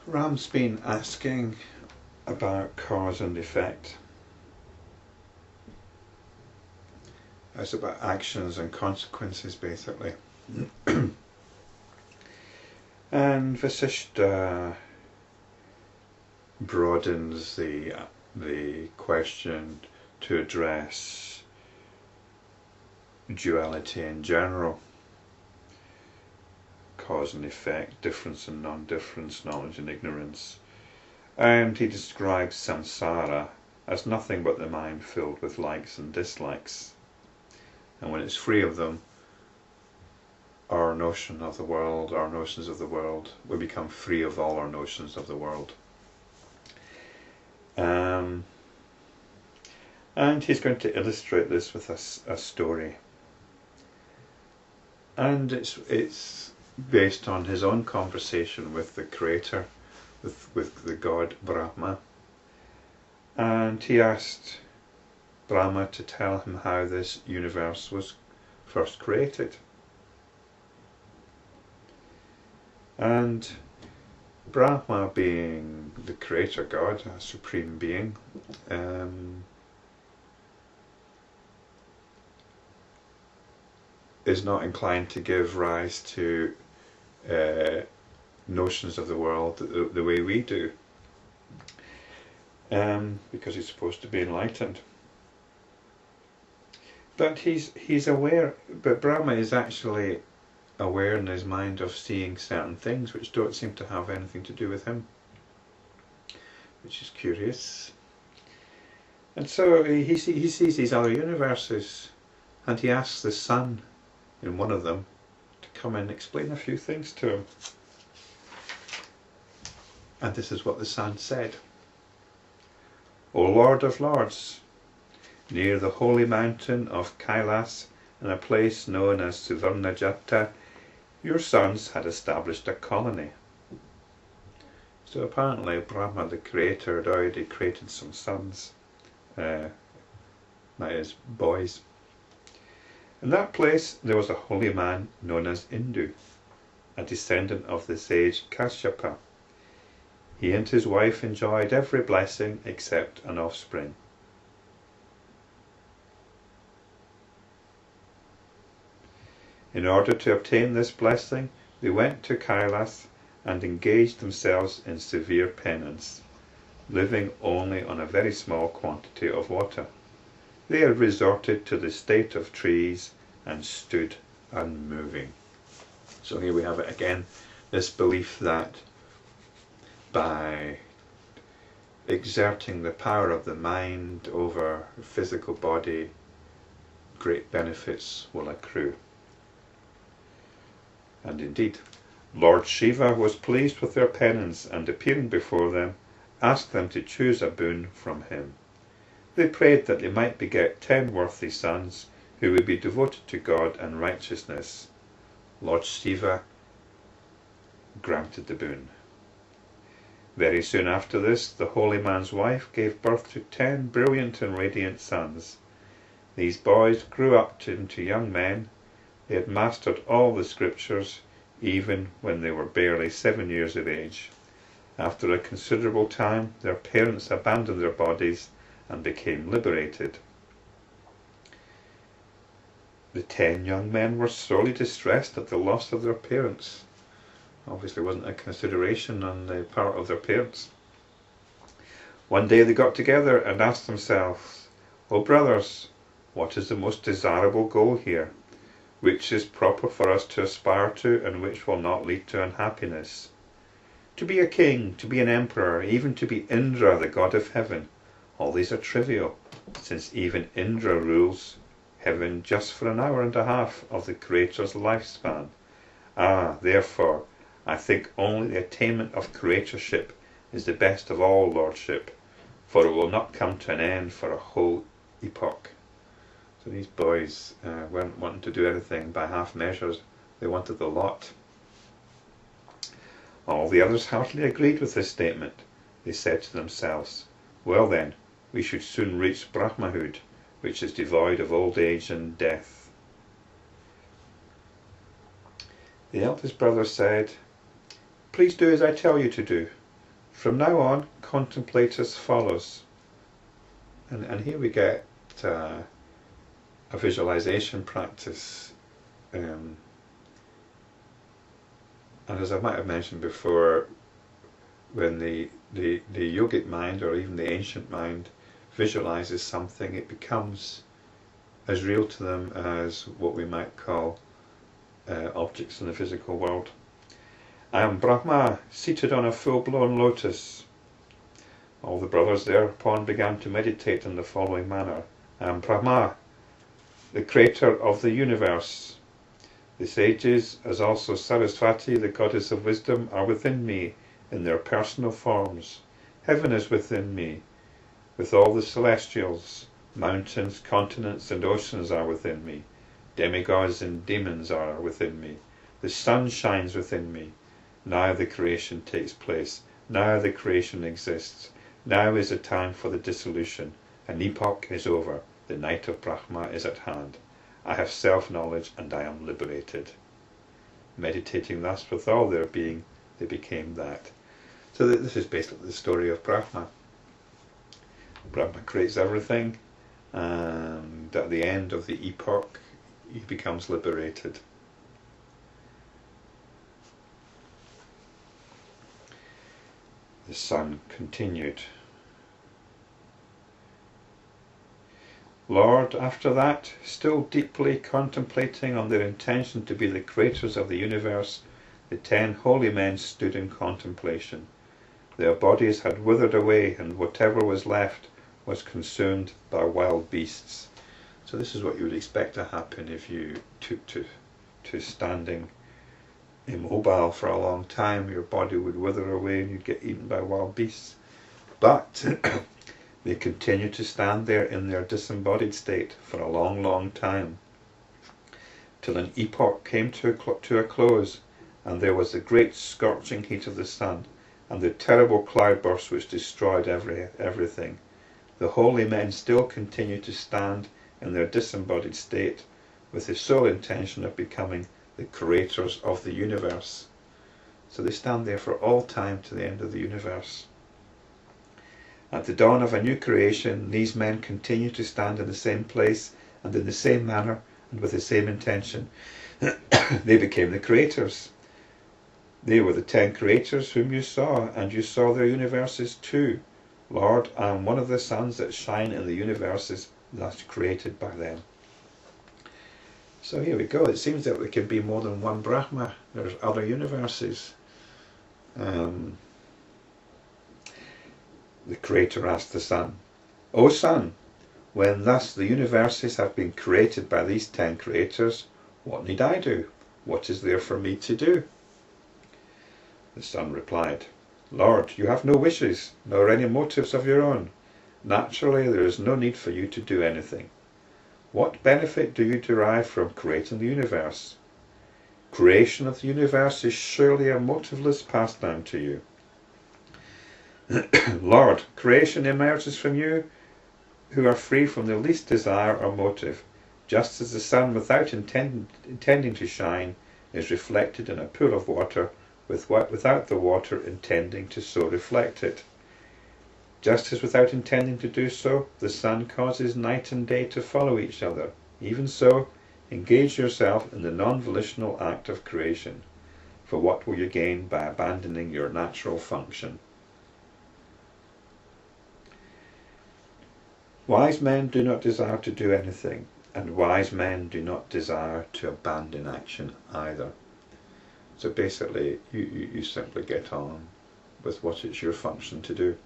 Ram's been asking about cause and effect. It's about actions and consequences, basically. And Vasistha broadens the question to address duality in general. Cause and effect, difference and non-difference, knowledge and ignorance. And he describes samsara as nothing but the mind filled with likes and dislikes. And when it's free of them, our notion of the world, our notions of the world, we become free of all our notions of the world. And he's going to illustrate this with a story. And it's based on his own conversation with the Creator, with the god Brahma. And he asked Brahma to tell him how this universe was first created. And Brahma, being the creator god, a supreme being, is not inclined to give rise to notions of the world the way we do, because he's supposed to be enlightened. But he's aware, but Brahma is actually aware in his mind of seeing certain things which don't seem to have anything to do with him, which is curious. And so he sees these other universes, and he asks the sun in one of them to come and explain a few things to him. And this is what the sun said. O Lord of Lords, near the holy mountain of Kailas, in a place known as Suvarnajata, your sons had established a colony. So apparently Brahma, the creator, had already created some sons, that is, boys. In that place there was a holy man known as Indu, a descendant of the sage Kashyapa. He and his wife enjoyed every blessing except an offspring. In order to obtain this blessing, they went to Kailas and engaged themselves in severe penance, living only on a very small quantity of water. They had resorted to the state of trees and stood unmoving. So here we have it again, this belief that by exerting the power of the mind over the physical body, great benefits will accrue. And indeed, Lord Siva was pleased with their penance, and appearing before them, asked them to choose a boon from him. They prayed that they might beget 10 worthy sons who would be devoted to God and righteousness. Lord Siva granted the boon. Very soon after this, the holy man's wife gave birth to 10 brilliant and radiant sons. These boys grew up into young men. They had mastered all the scriptures, even when they were barely 7 years of age. After a considerable time, their parents abandoned their bodies and became liberated. The 10 young men were sorely distressed at the loss of their parents. Obviously wasn't a consideration on the part of their parents. One day they got together and asked themselves, "O brothers, what is the most desirable goal here? Which is proper for us to aspire to, and which will not lead to unhappiness? To be a king, to be an emperor, even to be Indra, the god of heaven, all these are trivial, since even Indra rules heaven just for an hour and a half of the Creator's lifespan. Therefore, I think only the attainment of creatorship is the best of all lordship, for it will not come to an end for a whole epoch." So these boys weren't wanting to do anything by half measures, they wanted the lot. All the others heartily agreed with this statement. They said to themselves, "Well then, we should soon reach Brahmahood, which is devoid of old age and death." The eldest brother said, "Please do as I tell you to do. From now on, contemplate as follows. And here we get a visualization practice. And as I might have mentioned before, when the yogic mind, or even the ancient mind, visualizes something, it becomes as real to them as what we might call objects in the physical world. I am Brahma, seated on a full-blown lotus. All the brothers thereupon began to meditate in the following manner. I am Brahma, the creator of the universe. The sages, as also Saraswati, the goddess of wisdom, are within me in their personal forms. Heaven is within me, with all the celestials. Mountains, continents, and oceans are within me. Demigods and demons are within me. The sun shines within me. Now the creation takes place. Now the creation exists. Now is the time for the dissolution. An epoch is over. The night of Brahma is at hand. I have self-knowledge and I am liberated. Meditating thus with all their being, they became that. So this is basically the story of Brahma. Brahma creates everything, and at the end of the epoch, he becomes liberated. The sun continued. Lord, after that, still deeply contemplating on their intention to be the creators of the universe, the 10 holy men stood in contemplation. Their bodies had withered away, and whatever was left was consumed by wild beasts. So this is what you would expect to happen if you took to standing immobile for a long time. Your body would wither away and you'd get eaten by wild beasts. But they continued to stand there in their disembodied state for a long, long time, till an epoch came to a close, and there was the great scorching heat of the sun, and the terrible cloudburst which destroyed everything. The holy men still continued to stand in their disembodied state, with the sole intention of becoming the creators of the universe. So they stand there for all time to the end of the universe. At the dawn of a new creation, these men continue to stand in the same place and in the same manner and with the same intention. They became the creators. They were the 10 creators whom you saw, and you saw their universes too. Lord, I am one of the suns that shine in the universes thus created by them. So here we go. It seems that there can be more than one Brahma. There's other universes. The creator asked the sun, O sun, when thus the universes have been created by these 10 creators, what need I do? What is there for me to do? The sun replied, Lord, you have no wishes, nor any motives of your own. Naturally, there is no need for you to do anything. What benefit do you derive from creating the universe? Creation of the universe is surely a motiveless pastime to you. Lord, creation emerges from you who are free from the least desire or motive, just as the sun without intending to shine is reflected in a pool of water without the water intending to so reflect it. Just as without intending to do so, the sun causes night and day to follow each other, even so, engage yourself in the non-volitional act of creation. For what will you gain by abandoning your natural function? Wise men do not desire to do anything, and wise men do not desire to abandon action either. So basically, you simply get on with what it's your function to do.